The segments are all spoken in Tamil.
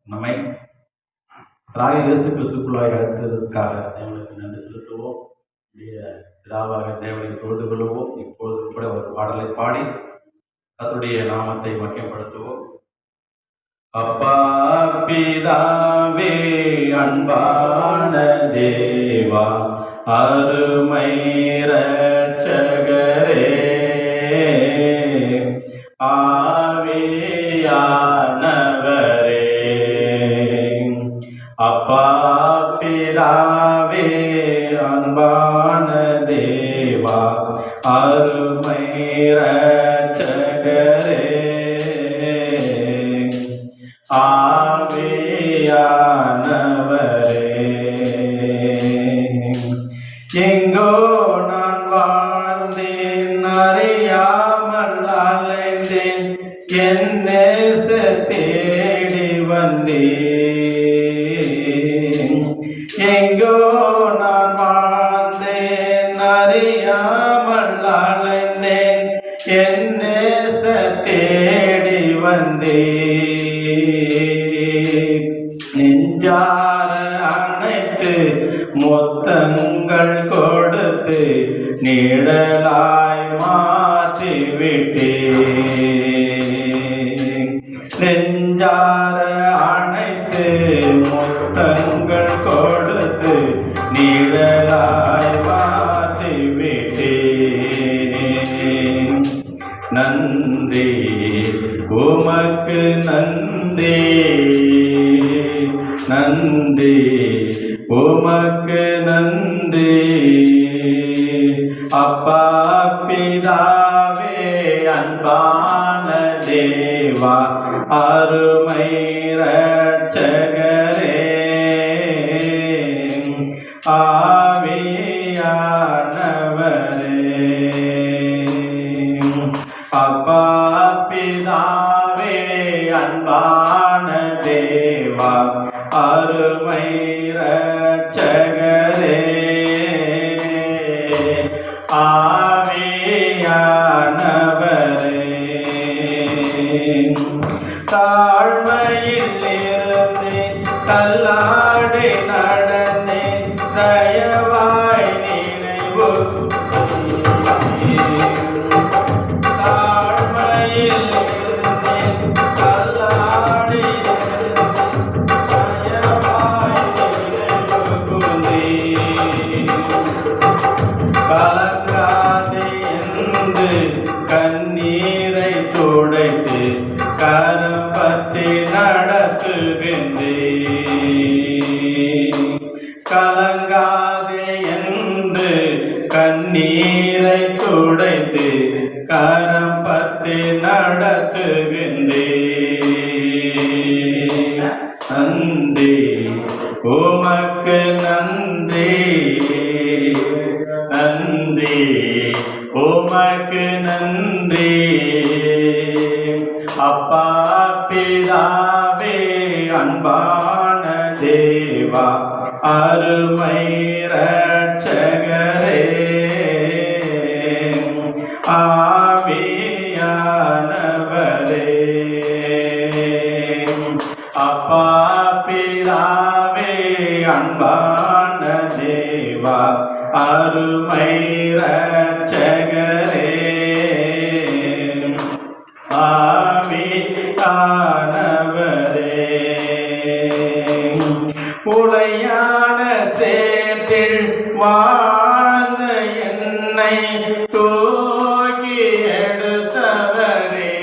நம்மை இயேசு கிறிஸ்துக்குள்ளாய் அழைத்ததற்காக தேவனுக்கு நன்றி செலுத்துவோம். பிதாவாக தேவனை தொழுது கொள்வோம். இப்பொழுது கூட ஒரு பாடலை பாடி கர்த்தருடைய நாமத்தை மகிமைப்படுத்துவோம். அப்பா பிதாவே அன்பான தேவா அருமை இரட்சகரே ஆவியானவரே, அப்பா பிதாவே அன்பான தேவா அருமை இரட்சகரே ஆவியானவரே, எங்கோ நான் வாழ்ந்தேன் அறியாமல் அலைந்தேன், என் நேச தேடி வந்தேன். எங்கோ நான் வாழ்ந்தேன் அறியாமல் அலைந்தேன், என் நேச தேடி வந்தேன். நெஞ்சார அணைத்து முத்தங்கள் கொடுத்து நிழலாய் மாற்றிவிட்டேன். நெஞ்சார அணைத்து முத்தங்கள் கொடுத்து நிழலாய் மாற்றிவிட்டேன். நன்றி உமக்கு நன்றி, நன்றி உமக்கு நன்றி. அப்பா பிதாவே அன்பான தேவா அருமை இரட்சகரே ஆவியானவரே, அப்பா பிதாவே அன்பான தேவா அருமை இரட்சகரே ஆவியானவரே. தாழ்மையில் இருந்தேன் தள்ளாடி நடந்தேன், தயவாய் நினைவு தாழ்மையில் இருந்தேன் தள்ளாடி தயவாய் நினைவு கலங்காதே என்று கண்ணீரை துடைத்து கரம் பற்றி நடத்துகின்றேன். கலங்காதே என்று கண்ணீரை துடைத்து கரம் பற்றி நடத்துகின்றேன். நன்றி உமக்கு நன்றி, நன்றி உமக்கு நன்றி. அப்பா பிதாவே அன்பான தேவா அருமை இரட்சகரே ஆவியானவரே, அப்பா பிதாவே அன்பான தேவா அருமை இரட்சகரே ஆவியானவரே. உளையான சேற்றில் வாழ்ந்த என்னை தூக்கி எடுத்தவரே,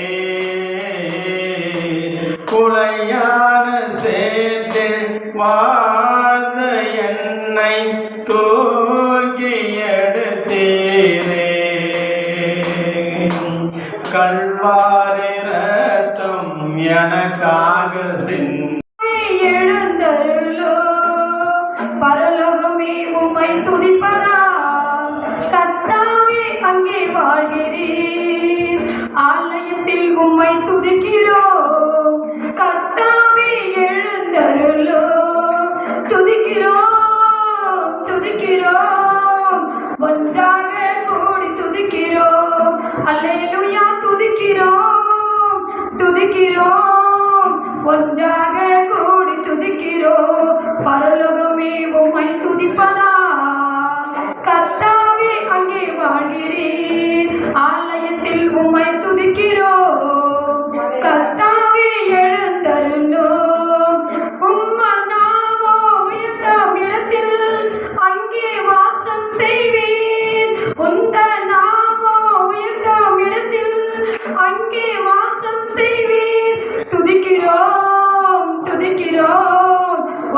உளையான சேற்றில் வாழ்ந்த என்னை தூக்கி எடுத்தீரே. கல்வாரி ரத்தம் எனக்காக எழுந்தருளோ, பரலோகமே உம்மை துதிப்ப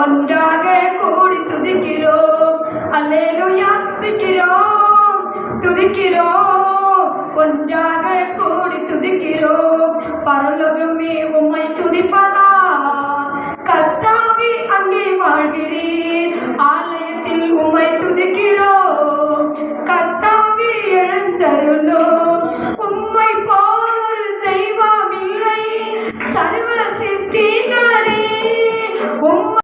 ஒன்றாக கூடி துதிக்கிறோம். அல்லேலூயா துதிக்கிறோம், துதிக்கிறோம், ஒன்றாக கூடி துதிக்கிறோம். பரலோகமே உம்மை துதிப்பதா, கர்த்தாவே அங்கே வாழ்கிறீர். ஆலயத்தில் உம்மை துதிக்கிறோம், கர்த்தாவே எழுந்தருளோம். உம்மை போல் ஒரு தெய்வம் இல்லை, சர்வ சிருஷ்டிகரே. உம்மை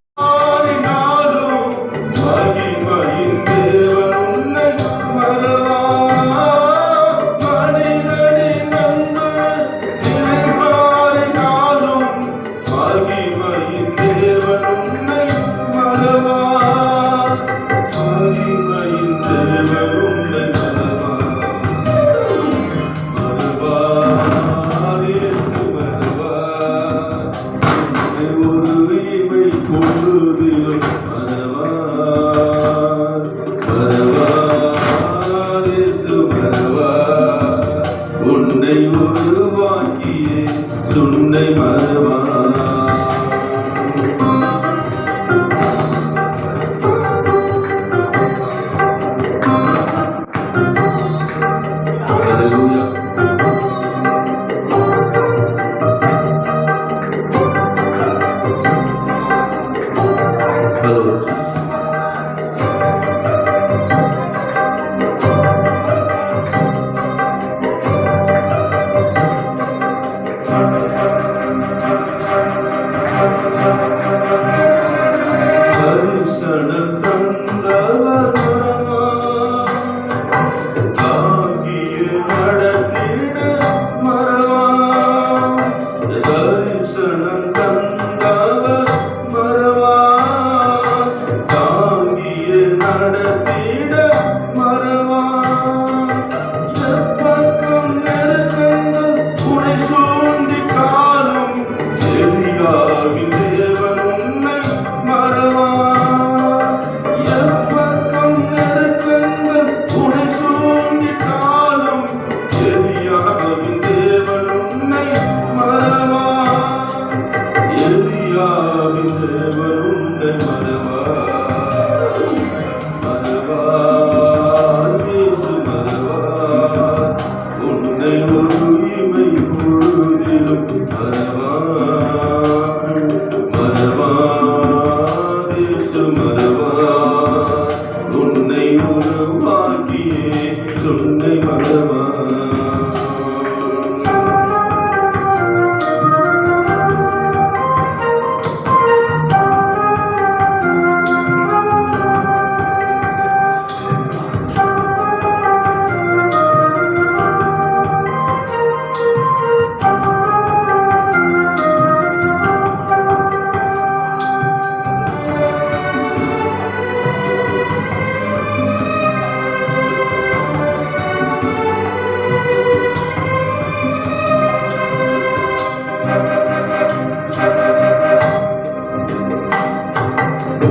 சுன்னை மரவா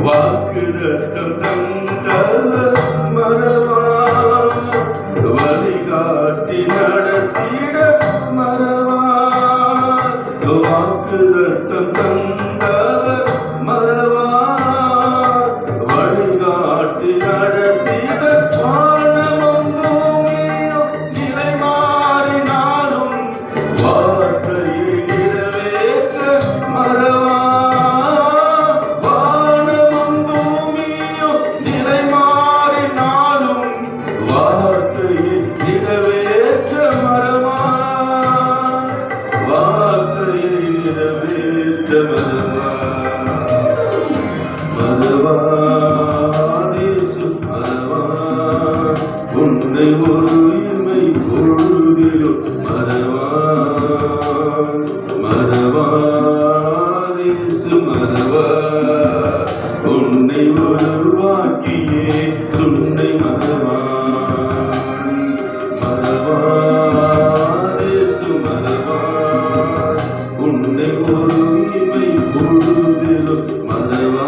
வாக்குரத்தம் தந்தவர் மறவா, வழிகாட்டி நடத்திட மறவா. வாக்குரத்தம் தந்தவர் மறவா, வழிகாட்டி நடத்திட. வானமும் பூமியும் நிலை மாறினாலும் வார்த்தையை நிறைவேற்ற மறவா. உன்னை ஒரு உயிர்மை பொழுதிலும் மறவா மறவா இயேசு மறவா. உன்னை உருவாக்கியே சுன்னை மறவா மறவா இயேசு மறவா. உன்னை ஒரு உயிர்மை பொழுதிலும் மறவா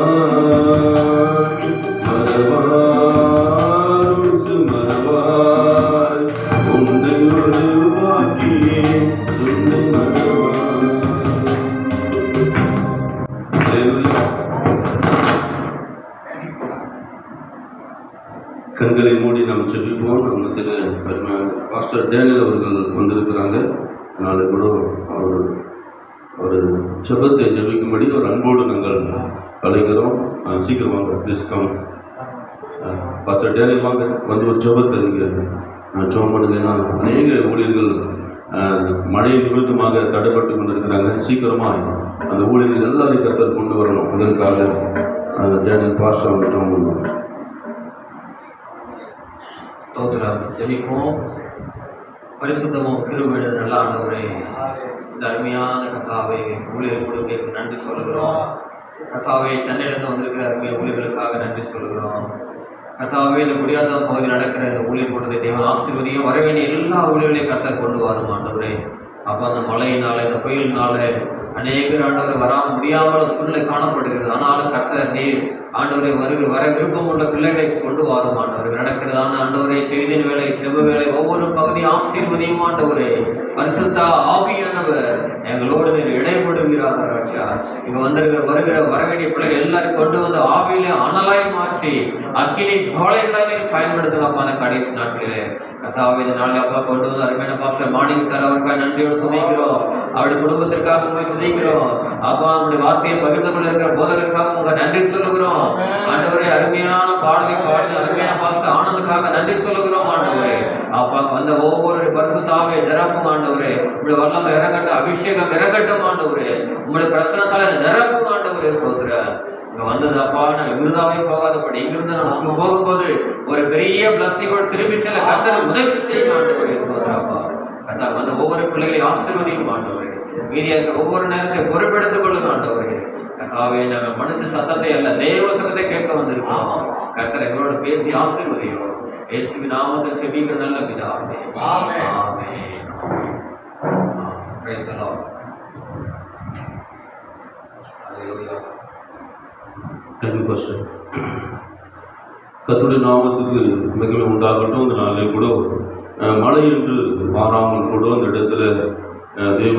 மறவா உன்னை உருவாக்கியே சுன்னை மறவா. கண்களை மூடி நாம் ஜெபிப்போம். நம்மத்துக்கு பாஸ்டர் டேனியல் அவர்கள் வந்திருக்கிறாங்க. அதனால கூட அவர் ஜெபத்தை ஜெபிக்கும்படி ஒரு அன்போடு நாங்கள் அழைக்கிறோம். சீக்கிரம் வாங்க, டிஸ்கம் பாஸ்டர் டேனியல் வாங்க, வந்து ஒரு ஜெபத்தை நீங்கள் ஜெபம் பண்ணுங்க. ஏன்னா அநேக ஊழியர்கள் மழை நிமித்தமாக தடைப்பட்டு கொண்டிருக்கிறாங்க. சீக்கிரமாக அந்த ஊழியர்கள் எல்லாரையும் கர்த்தர் கொண்டு வரணும். அதற்காக டேனியல் பாஸ்டர் அவங்க ஜெபம் பண்ணுவாங்க. ஸ்தோத்திரம். ஜெபிப்போம். பரிசுத்தமும் கிருபையுள்ள நல்ல ஆண்டவரே, இந்த அருமையான கர்த்தாவை ஊழியர் கொடுக்க நன்றி சொல்லுகிறோம். கர்த்தாவை சென்னையிலிருந்து வந்திருக்கிற அருமையான ஊழியர்களுக்காக நன்றி சொல்லுகிறோம். கர்த்தாவே, இந்த முடியாத பகுதியில் நடக்கிற இந்த ஊழியர் கூட்டத்தை தேவன் ஆசீர்வதியும். வர வேண்டிய எல்லா ஊழியர்களையும் கர்த்தர் கொண்டு வரும் ஆண்டவரே. அப்போ அந்த மழையினால, இந்த புயலினால அநேகர் ஆண்டவர் வராமல் முடியாமல் சூழ்நிலை காணப்படுகிறது. ஆனாலும் கர்த்தர் நீர் ஆண்டவரை வர விருப்பம் உள்ள பிள்ளைகளை கொண்டு வரும் ஆண்டவர். நடக்கிறதான ஆண்டவரை செய்தின் வேலை, செவ்வ வேலை, ஒவ்வொரு பகுதி ஆசீர்வதியும் ஆண்டவரே. பரிசுத்த ஆவியானவர் எங்களோடு நீர் இடைபடுகிறார் ராஜா. இங்க வருகிற வர வேண்டிய பிள்ளைகள் எல்லாரும் கொண்டு வந்து ஆவியிலே அனலாய் மாற்றி அக்கினி ஜோலைகளாக நீர் பயன்படுத்துங்கப்பா. அந்த கடைசி நாட்களிலே கர்த்தாவே, இந்த நாளில் அப்பா கொண்டு வந்து அருமையான பாஸ்டர் மார்னிங் சார் அவருக்காக நன்றியோடு துதிக்கிறோம். அவருடைய குடும்பத்திற்காக போய் துதிக்கிறோம். அப்பா, அவருடைய வார்த்தையை பகிர்ந்து கொள்ள இருக்கிற போதகருக்காக உங்க நன்றி சொல்லுகிறோம் ஆண்டவரே. அருமையான பாடலை பாடி அருமையான பாஸ்டர் ஆனந்துக்காக நன்றி சொல்லுகிறோம் ஆண்டவரே. அப்பா, வந்த ஒவ்வொரு பரிசுத்தாவே நிரப்பும் ஆண்டவரே. உங்களுடைய வல்லமை இறங்கட்டும், அபிஷேகம் இறங்கட்டும் ஆண்டவரே. உங்களுடைய பிரசனத்தால நிரப்பும் ஆண்டவரே. சோதர இங்க வந்தது அப்பா, நாங்கள் விருதாவே போகாதபடி இங்கிருந்து நம்ம போகும்போது ஒரு பெரிய பிளஸிங்கோடு திரும்பி செல்ல கர்த்தர் உதவி செய்யும் ஆண்டவரே. சோதர அப்பா, கர்த்தர் வந்த ஒவ்வொரு பிள்ளைகளையும் ஆசீர்வதியும் ஆண்டவரே. மீதியா இருக்கிற ஒவ்வொரு நேரத்தை பொறுப்பெடுத்துக் கொள்ளுங்க ஆண்டவரே. கர்த்தாவே, நாங்கள் மனுஷ சத்தத்தை அல்ல தேவ சத்தத்தை கேட்க வந்திருக்கோம். கர்த்தர் எங்களோட பேசி ஆசீர்வதியும். இயேசுவின் நாமத்தில் செபிக்கிற நல்ல பிதாவே, ஆமென். ஆமென். Praise the Lord. ஹல்லேலூயா. Thank you pastor. கர்த்தருடைய நாமத்துக்கு மகிமை உண்டாகட்டும். இந்த நாளை கூட மழை என்று மாறாமல் கூட அந்த இடத்துல தேவ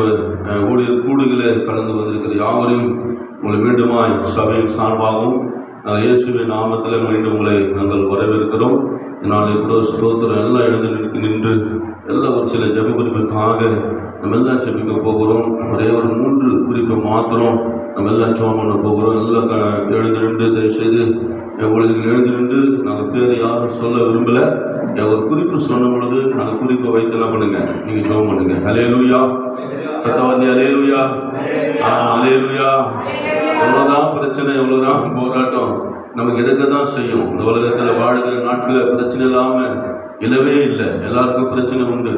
ஊழியர் கூடுகளை கலந்து வந்திருக்கிற யாவரையும் உங்களை மீண்டுமாய் சபையின் சார்பாகவும் இயேசுவின் நாமத்தில் மீண்டும் உங்களை நாங்கள் வரவேற்கிறோம். இதனாலே கூட ஸ்தோத்திரம் எல்லாம் எழுந்து நின்று எல்லாம் ஒரு சில ஜெப குறிப்புக்காக நம்ம எல்லாம் ஜெபிக்க போகிறோம். ஒரே ஒரு 3 குறிப்பை மாத்திரம் நம்ம எல்லாம் ஜெபம் பண்ண போகிறோம். எல்லாம் எழுந்து நின்று தயவுசெய்து ஊழியர்கள் எழுந்து நின்று நாங்கள் பேர் யாரும் சொல்ல விரும்பலை. ஒரு குறிப்பு சொன்ன பொழுது நாங்கள் குறிப்பை வைத்து என்ன பண்ணுங்க, நீங்கள் ஜெபம் பண்ணுங்க. ஹல்லேலூயா. சத்தவந்தி ஹல்லேலூயா. ஹல்லேலூயா. எவ்வளோதான் பிரச்சனை, எவ்வளோதான் போராட்டம் நமக்கு இருக்க தான் செய்யும். இந்த உலகத்தில் வாழ்கிற நாட்களில் பிரச்சனை இல்லாமல் இல்லவே இல்லை. எல்லாருக்கும் பிரச்சனை உண்டு.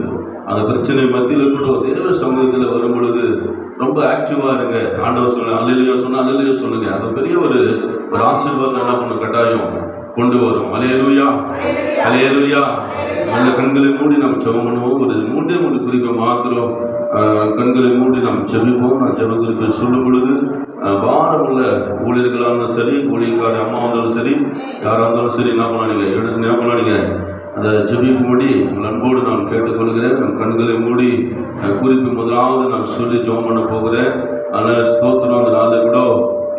அந்த பிரச்சனை மத்தியில் கூட தேவ சமூகத்தில் வரும் பொழுது ரொம்ப ஆக்டிவாக இருங்க. ஆண்டவர் சொல்லுங்க, அல்லேலூயா சொன்னால் அல்லேலூயா சொல்லுங்க. அது பெரிய ஒரு ஆசீர்வாதம் என்ன பண்ண கட்டாயம் கொண்டு வரும். அல்லேலூயா. அல்லேலூயா. நல்ல கண்களை மூடி நாம் ஜெபம் பண்ணுவோம். ஒரு 3 குறிப்பை மாத்திரம் கண்களை மூடி நாம் ஜெபிப்போம். நான் ஜெப குறிப்பை சொல்லும் பொழுது பாரம் உள்ள ஊழியர்களாலும் சரி, ஊழியக்கார அம்மா இருந்தாலும் சரி, யாராக இருந்தாலும் சரி, என்ன பண்ணாதீங்க அதை ஜெபிக்கும்படி உங்கள் அன்போடு நான் கேட்டுக்கொள்கிறேன். நம் கண்களை மூடி குறிப்பு முதலாவது நான் சொல்லி ஜெபம் பண்ண போகிறேன். அதனால் ஸ்தோத்திரம். அந்த நாளில் கூட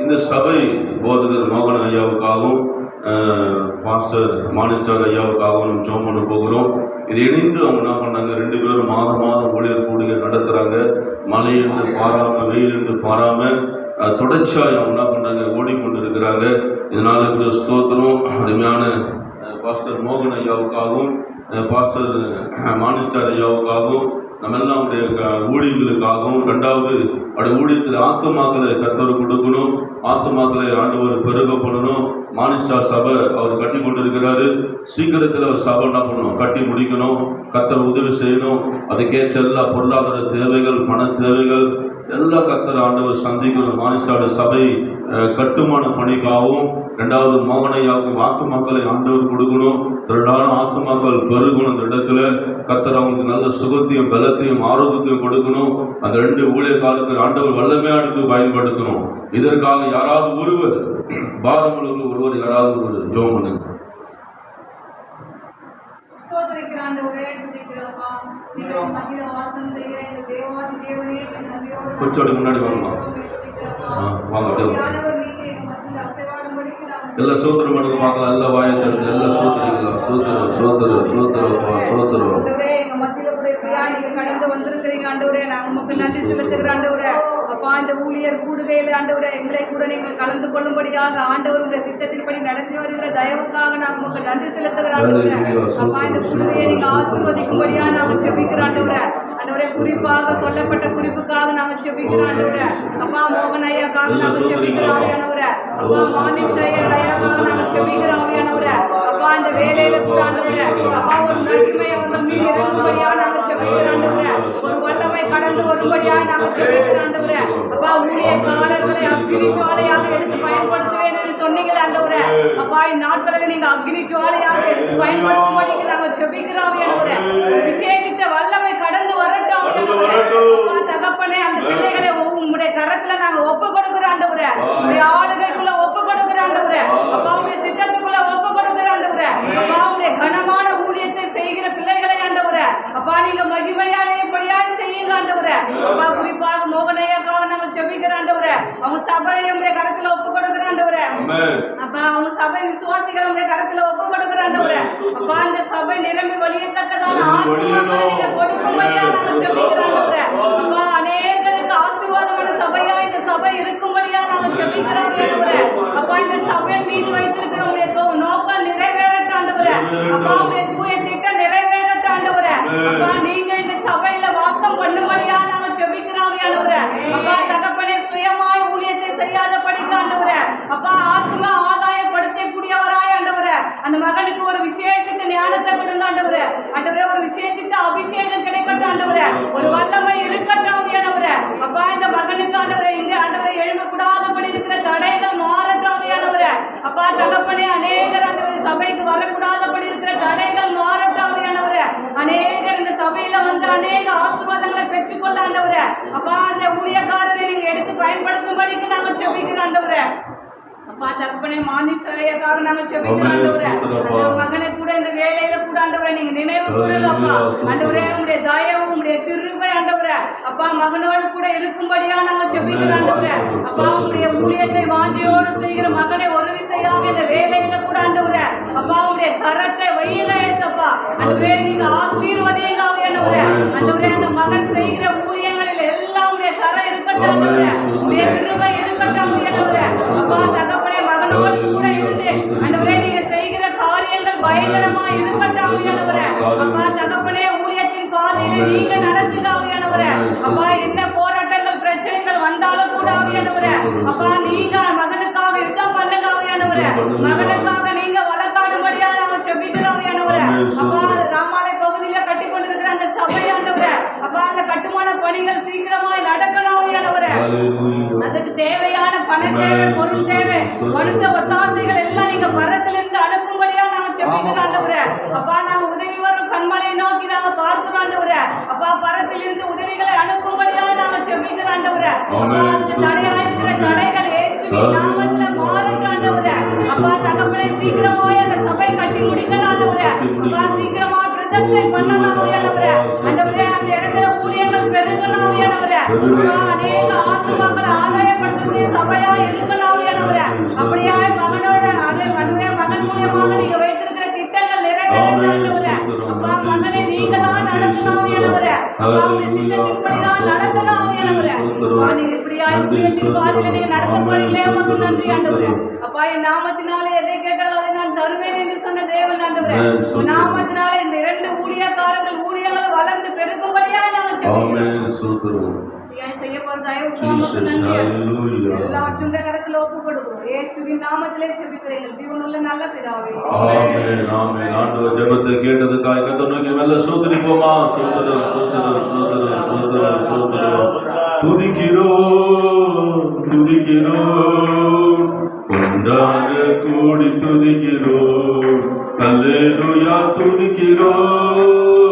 இந்த சபை போதகர் மோகன் ஐயாவுக்காகவும் பாஸ்டர் மானிஸ்டர் ஐயாவுக்காகவும் நம்ம ஜெபம் பண்ண போகிறோம். இது இணைந்து அவங்க என்ன பண்ணாங்க, 2 பேரும் மாதம் ஊழியர் கூடிய நடத்துகிறாங்க. மழை என்று பாராமல், வெயில் என்று பாராமல் தொடர்ச்சியாக அவங்க என்ன பண்ணாங்க, ஓடிக்கொண்டு இருக்கிறாங்க. இதனால கூட ஸ்தோத்திரம். அருமையான பாஸ்டர் மோகன் ஐயாவுக்காகவும் பாஸ்டர் மானிஸ்டர் ஐயாவுக்காகவும் நம்ம எல்லாம் அவருடைய ஊழியர்களுக்காகவும், 2வது அவருடைய ஊழியத்தில் ஆத்துமாக்களை கர்த்தர் கொடுக்கணும். ஆத்துமாக்களை ஆண்டவர் பெருக பண்ணணும். மானிஸ்டார் சபை அவர் கட்டி கொண்டு இருக்கிறாரு. சீக்கிரத்தில் அவர் சபை என்ன பண்ணணும், கட்டி முடிக்கணும். கர்த்தர் உதவி செய்யணும். அதுக்கேற்ற எல்லா பொருளாதார தேவைகள், பண தேவைகள் எல்லாம் கர்த்தர் ஆண்டவர் சந்திக்கணும். மானிஸ்டார் சபை கட்டுமான பணிக்காகவும், 2வது மோகனையாவுக்கும் ஆத்துமாக்களை ஆண்டவர் கொடுக்கணும். 3வது ஆத்துமாக்கள் பெருகணும். அந்த இடத்துல கர்த்தர் அவங்களுக்கு நல்ல சுகத்தையும் பலத்தையும் ஆரோக்கியத்தையும் கொடுக்கணும். அந்த 2 ஊழியக்காரருக்கு ஆண்டவர் வல்லமையாக எடுத்து பயன்படுத்தணும். இதற்காக யாராவது ஒருவர் பாரமுள்ள ஒருவர் யாராவது ஒரு ஜெபம் பண்ணுங்க. கொஞ்சம் முன்னாடி வரலாம். வாங்க. எல்லாம் சோத்திரம் பண்ணுங்க பார்க்கலாம். எல்லாம் வாயை தருங்க. எல்லாம் சோத்திரிக்கலாம். சோத்திரம் சோத்திரம் சோத்திரப்பா சோத்திரம். ஆண்டவரே, எங்க மத்தியில கூட இப்படியா நீங்க கடந்து வந்திருக்கிறீங்க ஆண்டவரே. நாங்க உமக்கு நன்றி செலுத்துகிற ஆண்டவரே. அப்பா, இந்த ஊழியர் கூடுகையில் ஆண்டவரே எங்களை கூட நீங்கள் கலந்து கொள்ளும்படியாக ஆண்டவருடைய சித்தத்தின்படி நடத்தி வருகிற தயவுக்காக நாங்கள் உமக்கு நன்றி செலுத்துகிற ஆண்டவரே. அப்பா, இந்த கூடுகையை நீங்க ஆசீர்வதிக்கும்படியாக நாங்கள் செபிக்கிற ஆண்டவரே. ஆண்டவரே, குறிப்பாக சொல்லப்பட்ட குறிப்புக்காக நாங்கள் செபிக்கிற ஆண்டவரே. அப்பா, மோகன் ஐயாக்காக நாங்கள் செபிக்கிற ஆவியானவரே. அப்பா, மாணிக் ஐயர் ஐயாக்காக நாங்கள் செபிக்கிற ஆவியானவரே. அப்பா, இந்த வேலையில கூட ஆண்டவரே, அப்பா, ஒரு மகிமை அவர்கள் மீது இறங்கும்படியாக நாங்கள் செபிக்கிற ஆண்டவரே. ஒரு வல்லமை கடந்து வரும்படியாக நாங்கள் செபிக்கிற ஆண்டவரே. அப்பா, ஊழியக்காரர்களை அக்னி ஜுவாலையாக எடுத்து பயன்படுத்துவேன் என்று சொன்னீங்களே ஆண்டவரே. அப்பா, இந்நாட்களில் நீங்க அக்னி ஜுவாலையாக எடுத்து பயன்படுத்தும்படிக்கு நாங்கள் செபிக்கிறோம் ஆண்டவரே. விசேஷித்த வல்லமை கடந்து வரட்டும் ஆண்டவரே. அப்பா, தகப்பனே, அந்த பிள்ளைகளை உங்களுடைய கரத்துல நாங்க ஒப்பு கொடுக்கிற ஆண்டவரே. உங்களுடைய ஆளுகைக்குள்ள ஒப்பு கொடுக்கிற ஆண்டவரே. அப்பா, உங்களுடைய சித்தத்துக்குள்ள ஒப்பு கொடுக்கிற ஆண்டவரே. அப்பா, உங்களுடைய கனமான ஊழியத்தை செய்கிற பிள்ளைகளை ஆண்டவரே. அப்பா, நீங்க மகிமையாலே படியாக செய்யுங்க ஆண்டவரே. அப்பா, குறிப்பாக மோகனையாக்காக நாங்க செபிக்கிற ஆண்டவரே. அவங்க சபையை உங்களுடைய கரத்துல ஒப்பு கொடுக்கிற ஆண்டவரே. அப்பா, அவங்க சபை விசுவாசிகள் உங்களுடைய கரத்துல ஒப்பு கொடுக்கிற ஆண்டவரே. அப்பா, அந்த சபை நிரம்பி வழியத்தக்கதான ஆத்மாக்களை நீங்க கொடுக்கும்படியாக நாங்க செபிக்கிற ஆண்டவரே. அப்பா, அநேகருக்கு ஆசீர்வாதமான சபையா இந்த சபை இருக்கும்படியா நாங்க செபிக்கிறோம் ஆண்டவரே. அப்பா, இந்த சபையின் மீது வைத்திருக்கிற உங்களுடைய நோக்கம் நிறைவேறட்ட ஆண்டவரே. அப்பா, உங்களுடைய தூய திட்டம் நிறைவேறட்ட ஆண்டவரே. அப்பா, நீங்க இந்த சபையில வாசம் பண்ணும்படியா நாங்க செபிக்கிறோம் ஆண்டவரே. அப்பா, தகப்பனே, சுயமாய் ஊழியத்தை செய்யாத படிக்க ஆண்டவரே. அப்பா, ஆத்மா ஆதாயப்படுத்தக்கூடியவராய் ஆண்டவரே. அந்த மகனுக்கு ஒரு விசேஷித்த ஞானத்தை கொடுங்க ஆண்டவரே. ஆண்டவரே, ஒரு விசேஷித்த அபிஷேகம் கிடைக்கட்டும் ஆண்டவரே. ஒரு வல்லமை இருக்கட்டும் ஆண்டவரே. அப்பா, இந்த மகனுக்கு ஆண்டவரே இங்க ஆண்டவரை எழுமக்கூடாதபடி இருக்கிற தடைகள் மாறட்டும் ஆண்டவரே. அப்பா, தகப்பனே, அநேகர் ஆண்டவரே சபைக்கு வரக்கூடாதபடி இருக்கிற தடைகள் மாறட்டும் ஆண்டவரே. அநேகர் இந்த சபையில வந்து அநேக ஆசீர்வாதங்களை பெற்றுக்கொள்ள ஆண்டவரே. அப்பா, அந்த ஊழியக்காரரை நீங்க எடுத்து பயன்படுத்தும்படிக்கு நாங்க செபிக்கிற ஆண்டவரே. அப்பா, தகப்பனே, மானிசையக்காக நாங்க செபிக்கிற ஆண்டவரே. அந்த மகனை கூட இந்த வேலையில கூட ஆண்டவரே நீங்க நினைவு கூறுங்க அப்பா. ஆண்டவரே, உங்களுடைய தயவு உங்களுடைய கிருபை ஆண்டவரே. அப்பா, மகனோடு கூட இருக்கும்படியா நாங்க செபிக்கிற ஆண்டவரே. அப்பா, உங்களுடைய ஊழியத்தை வாஞ்சியோடு செய்கிற மகனை ஒரு விசையாக இந்த வேலையில கூட ஆண்டவரே. அப்பா, உங்களுடைய கரத்தை வையில ஏசப்பா. ஆண்டவரே, நீங்க ஆசீர்வதிங்க ஆண்டவரே. ஆண்டவரே, அந்த மகன் செய்கிற ஊழியங்களில் எல்லாம் உங்களுடைய கரம் இருக்கட்டும் ஆண்டவரே. உங்களுடைய கிருபை இருக்கட்டும் ஆண்டவரே. அப்பா, தகப்பனே, மகனோடு கூட இருந்து ஆண்டவரே நீங்க செய்கிற காரியங்கள் பயங்கரமா இருக்கட்டும் ஆண்டவரே. அப்பா, தகப்பனே, ஊழியத்தின் பாதையில நீங்க நடத்துங்க ஆண்டவரே. அப்பா, என்ன போராட்டங்கள் பிரச்சனைகள் வந்தாலும் கூட ஆண்டவரே. அப்பா, நீங்க மகனுக்காக யுத்தம் பண்ணுங்க ஆண்டவரே. மகனுக்காக நீங்க வழக்காடும்படியா நாங்க செபிக்கிறோம் ஆண்டவரே. அப்பா, ராமாலை பகுதியில கட்டி கொண்டிருக்கிற அந்த சபை ஆண்டவரே. அப்பா, அந்த கட்டுமான பணிகள் சீக்கிரமாய் நடக்கணும் ஆண்டவரே. அதுக்கு தேவையான பண தேவை, பொருள் தேவை, மனுஷ ஒத்தாசைகள் எல்லாம் நீங்க பரத்திலிருந்து அனுப்பும்படியா நாங்க செபிக்கிறோம் ஆண்டவரே. அப்பா, நாங்க உதவி வரும் கண்மலையை நோக்கி நாங்க பார்க்கிறோம் ஆண்டவரே. அப்பா, பரத்திலிருந்து உதவிகளை அனுப்பும்படியா நாங்க செபிக்கிறோம் ஆண்டவரே. அப்பா, அதுக்கு தடையா இருக்கிற தடைகள் இயேசுவின் நாமத்துல மாறட்டும் ஆண்டவரே. அப்பா, தகப்பனை சீக்கிரமாய் அந்த சபை கட்டி முடிக்கணும் ஆண்டவரே. அப்பா, சீக்கிரமா பிரதிஷ்டை பண்ணணும் ஆண்டவரே. ஆண்டவரே, அந்த இடத்துல ஊழியங்கள் பெருகணும் ஆண்டவரே. அப்பா, அநேக ஆத்மாக்களை ஆதாயப்படுத்தக்கூடிய சபையா இருக்கணும் ஆண்டவரே. அப்படியே மகனோட ஆண்டவரே, மகன் மூலமாக நீங்க வைத்திருக்கிற திட்டங்கள் நிறைவேறணும் ஆண்டவரே. அப்பா, மகனை நீங்க தான் நடத்தணும் ஆண்டவரே. அப்பா, உங்களுடைய சித்தத்தின்படி தான் நடத்தணும் ஆண்டவரே. அப்பா, நீங்க இப்படியா ஊழியத்தின் பாதையில நீங்க நடத்த போறீங்களே, உமக்கு நன்றி ஆண்டவரே. அப்பா, என் நாமத்தினாலே எதை கேட்டாலும் அதை நான் தருவேன் என்று சொன்ன தேவன் ஆண்டவரே. நாமத்தினாலே இந்த இரண்டு ஊழியக்காரர்கள் ஊழியர்கள் வளர்ந்து பெருகும்படியா நாங்கள் செபிக்கிறோம். செய்ய போற எல்லாவற்றும் கரத்தில் ஒப்பு கொடுக்கிறோம். இயேசுவின் நாமத்திலே செபிக்கிறேன் ஜீவனுள்ள நல்ல பிதாவே. ஆமென், ஆமென். ஆண்டவர் ஜெபத்தை கேட்டதுக்காக கர்த்தரை நோக்கி நல்ல ஸ்தோத்திரிப்போமா. ஸ்தோத்திரம், ஸ்தோத்திரம், ஸ்தோத்திரம், ஸ்தோத்திரம், ஸ்தோத்திரம். துதிக்கிறோம், துதிக்கிறோம், ஒன்றாக கூடி துதிக்கிறோம். அல்லேலூயா, துதிக்கிறோம்,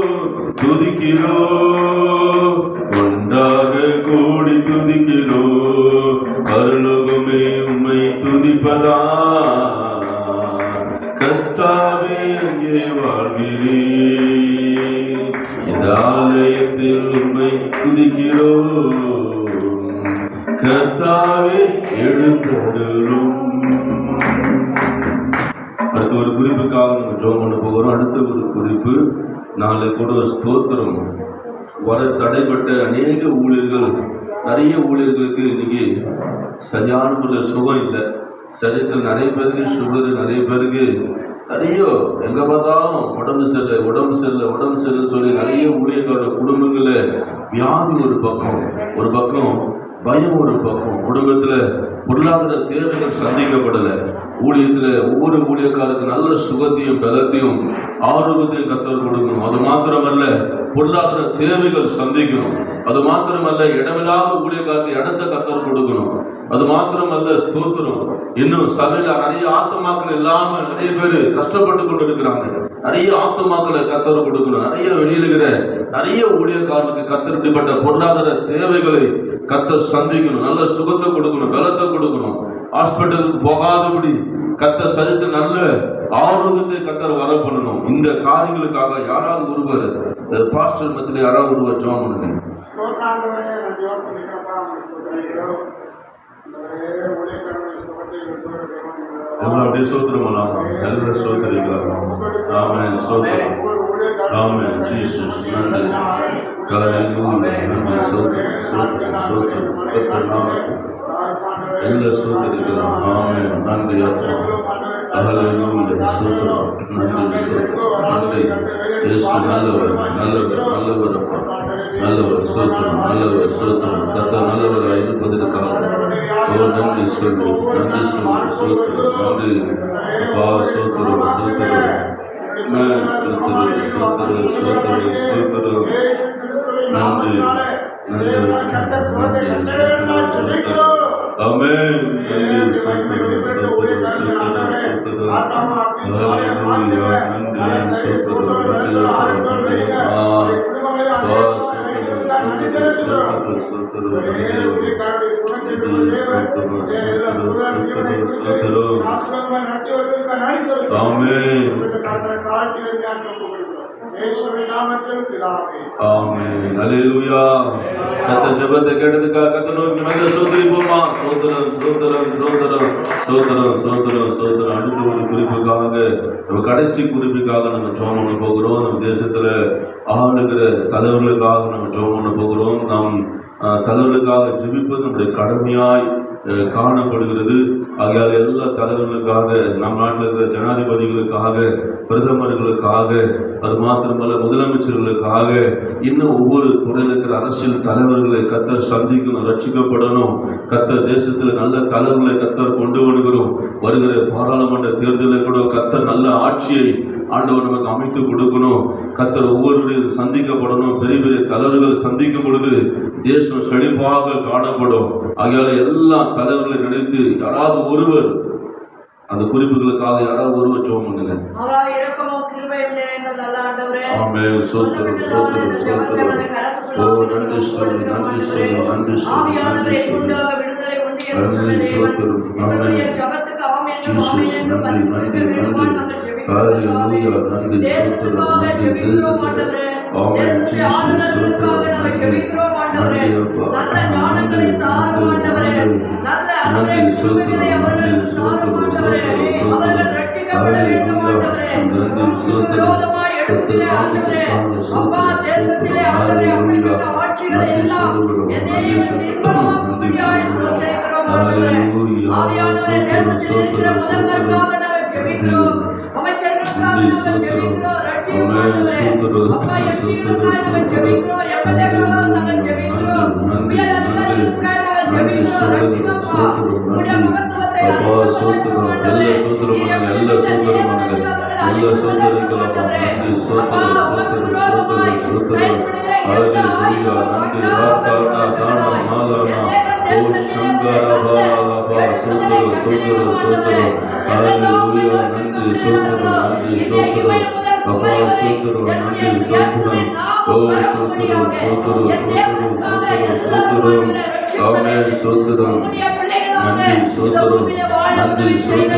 துதிக்கிறோம், ஒன்றாக கூடி துதிக்கிறோம். பரலோகமே உம்மை துதிப்பதா, கர்த்தாவே அங்கே வாழ்கிறீர். இந்த ஆலயத்தில் உம்மை துதிக்கிறோம். கர்த்தாவே எழுந்தருளும். ஜெபம் பண்ண போகிறோம். அடுத்த ஒரு குறிப்பு, நாளை கூட ஸ்தோத்திரம் வர தடைப்பட்ட அநேக ஊழியர்கள், நிறைய ஊழியர்களுக்கு இன்னைக்கு சரியான முறையில் சுகம் இல்லை. சரீரத்தில் நிறைய பேருக்கு சுகரு, நிறைய பேருக்கு நிறைய எங்கே பார்த்தாலும் உடம்பு சரியில்லை சொல்லி நிறைய ஊழியர்களோட குடும்பங்களில் வியாதி ஒரு பக்கம் பயம் ஒரு பக்கம், குடும்பத்தில் பொருளாதார தேவைகள் சந்திக்கப்படலை. ஊழியத்தில் ஒவ்வொரு ஊழியக்காரருக்கு நல்ல சுகத்தையும் பலத்தையும் ஆரோக்கியத்தையும் கத்தர் கொடுக்கணும். அது மாத்திரமல்ல, பொருளாதார தேவைகள் சந்திக்கணும். அது மாத்திரமல்ல, இடமில்லாத ஊழியக்காரருக்கு இடத்தை கத்தர் கொடுக்கணும். அது மாத்திரமல்ல, ஸ்தோத்திரம், இன்னும் சபையில் நிறைய ஆத்துமாக்கள் இல்லாம நிறைய பேர் கஷ்டப்பட்டு கொண்டு இருக்கிறாங்க. நிறைய ஆத்துமாக்களை கத்தர் கொடுக்கணும். நிறைய வெளியிலுகிற நிறைய ஊழியக்காரர்களுக்கு கத்தர் இப்படிப்பட்ட பொருளாதார தேவைகளை கத்தர் சந்திக்கணும். நல்ல சுகத்தை கொடுக்கணும், பலத்தை கொடுக்கணும். ஹாஸ்பிட்டலுக்கு போகாதபடி கத்தர் சரித்து நல்ல ஆரோக்கியத்தை கத்தர் வர பண்ணணும். இந்த காரியங்களுக்காக யாராவது ஒருவர் பாஸ்டர் மத்தியில் யாராவது ஒருவர் ஜெபம் பண்ணுங்க. எல்லாருடைய சோத்திரம் எல்லாரும் சோதரிக்கலாம். ஆமென். சோத்திரம். ஆமென். ஜீசஸ் நன்றி. நன்றி. சோத்திரம் கர்த்தர் நாமத்தில் எல்லா சோதரிக்கலாம். ஆமென். நன்றி. ஹல்லேலூயா. சோத்திரம். நன்றி. சோத்திரம். நன்றி. இயேசு நல்லவர். சோத்திரம். சோத்திரம். கர்த்தர் நல்லவராக இருப்பதற்காக நன்றி சொல்லு. சோத்திரம். நன்றி அப்பா. சோத்திரம். நன்றி. ஆமென். ஆமென். அல்லேலூயா. கர்த்தர் ஜெபத்தை கேட்டதுக்காக கர்த்தர் நோக்கி நாம ஸ்தோத்திரிப்போமா. சோத்திரம். அடுத்த ஒரு குறிப்புக்காக, நம்ம கடைசி குறிப்புக்காக நம்ம ஜெபம் பண்ண போகிறோம். நம்ம தேசத்துல ஆளுகிற தலைவர்களுக்காக நம்ம ஜெபம் பண்ண போகிறோம். நாம் தலைவர்களுக்காக ஜெபிப்பது நம்முடைய கடமையாய் காணப்படுகிறது. ஆகையால் எல்லா தலைவர்களுக்காக, நம் நாட்டில் இருக்கிற ஜனாதிபதிகளுக்காக, பிரதமர்களுக்காக, அது மாத்திரமல்ல முதலமைச்சர்களுக்காக, இன்னும் ஒவ்வொரு துறையில் இருக்கிற அரசியல் தலைவர்களை கத்தர் சந்திக்கணும், ரட்சிக்கப்படணும். கத்தர் தேசத்தில் நல்ல தலைவர்களை கத்தர் கொண்டு வருகிறோம். வருகிற பாராளுமன்ற தேர்தலில் கூட கத்தர் நல்ல ஆட்சியை ஆண்டவர் நமக்கு அமைத்து கொடுக்கணும். கத்தர் ஒவ்வொருவரையும் சந்திக்கப்படணும். பெரிய பெரிய தலைவர்கள் சந்திக்கும் பொழுது தேசம் செழிப்பாக காணப்படும். ஆகையால எல்லா தலைவர்களை நினைத்து யாராவது ஒருவர் அந்த குறிப்புகளுக்காக யாராவது ஒருவர் ஜெபம் பண்ணுங்க. ஆமென். சோத்திரம். ஓ நன்றி சொல்லு.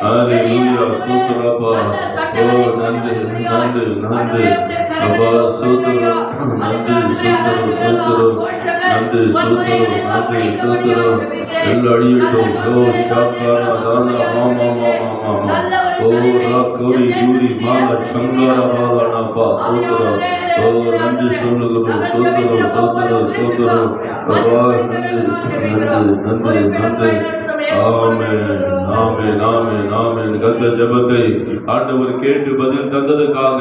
Hallelujah. நன்றி அப்பா சோத்திரம் நன்றி சோத்திரம் சோத்திரம் நன்றி சோத்திரம் நன்றி சோத்திரம் எல்லாம் அழியட்டும் ஓ ஷாக்காரா தானா மாமா மாமா மாமா ஓ ராக்கோரி ஜூரி மாலா சங்காரா மாலானாப்பா சோத்திரம் ஓ நன்றி சொல்லுகிறோம் சோத்திரம் சோத்திரம் சோத்திரம் அப்பா நன்றி நன்றி நன்றி நன்றி ஆமென் ஆமென் ஆமென் ஆமென் கர்த்தர் ஜெபத்தை ஆண்டவர் கேட்டு பதில் தந்ததுக்காக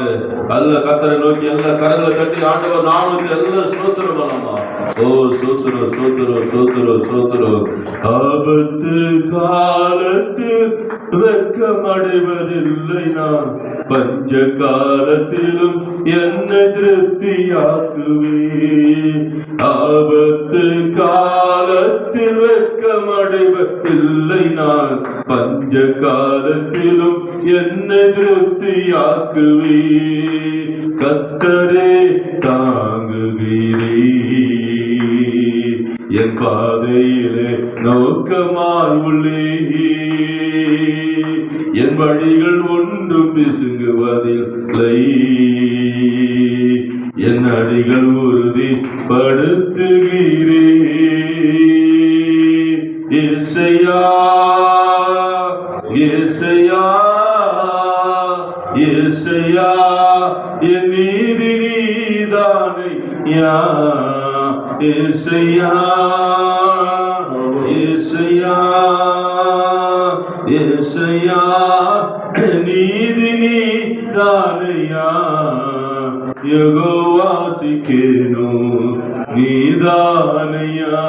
அல்ல கர்த்தரை நோக்கி எல்லா கரங்களை தட்டி ஆண்டவர் நாமத்தை எல்லாம் ஸ்தோத்திரம் பண்ணலாமா ஓ சோத்திரம் சோத்திரம் சோத்திரம் சோத்திரம் ஆபத்து காலத்தில் வெட்கமடைவதில்லை நான் பஞ்ச காலத்திலும் என்னை திருப்தியாக்குவே ஆபத்து காலத்தில் வெட்கமடைவதில்லை நான் பஞ்ச காலத்திலும் என்னை திருப்தியாக்குவே கர்த்தரே தாங்குகிறே என் பாதையிலே நோக்கமாய் உள்ளே என் வழிகள் ஒன்றும் பிசுங்குவதில்லை என் அடிகள் உறுதிப்படுத்துகிறே ஏசையா ஏசையா ஏசையா என் நீதி நீதானையா ஏசையா ஏசையா ஏசையா நீதி நீதானையா யெகோவாசிக்கேனோ நீதானையா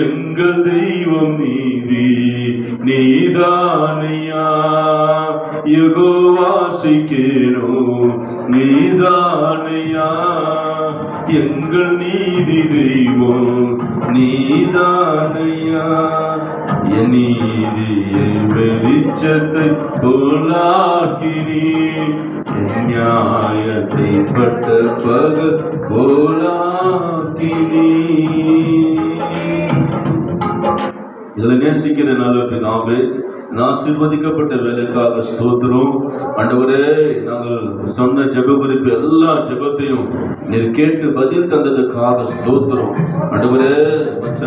எங்கள் தெய்வம் நீதி நீதானையா யெகோவாசிக்கேனோ நீதானையா எங்கள் நீதி தெய்வம் நீதானையா என் நீதியை வெளிச்சத்தை போலாக்கினி நியாயத்தை பட்ட பக போலாக்கினி இதுல நேசிக்கிற நல்ல பிதாவே ஆசீர்வதிக்கப்பட்ட வேலைக்காக ஸ்தோத்திரம் ஆண்டவரே நாங்கள் சொன்ன ஜெப குறிப்பு எல்லா ஜெபத்தையும் நீர் கேட்டு பதில் தந்ததுக்காக ஸ்தோத்திரம் ஆண்டவரே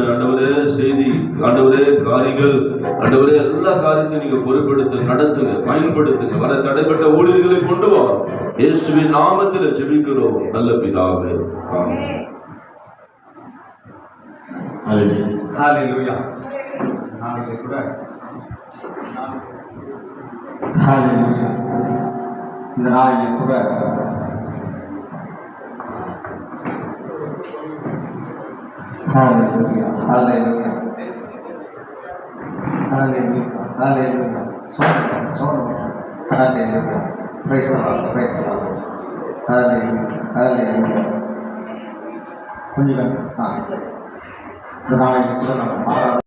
ஆண்டவரே செய்தி ஆண்டவரே காரியங்கள் ஆண்டவரே எல்லா காரியத்தையும் நீங்க பொறுப்பெடுத்து நடத்துங்க பயன்படுத்துங்க வர தடைப்பட்ட ஊழியர்களை கொண்டு வா இயேசுவின் நாமத்தில் ஜெபிக்கிறோம் நல்ல பிதாவே ஆமென். ஹalleluya நாளைக்கு கூட ஹalleluya இந்த நாளைக்கு கூட ஹalleluya ஹalleluya ஹalleluya ஹalleluya சொல்லுங்க ஹalleluya praise the Lord ஹalleluya ஹalleluya கொஞ்சம் இந்த நாளைக்கு கூட நம்ம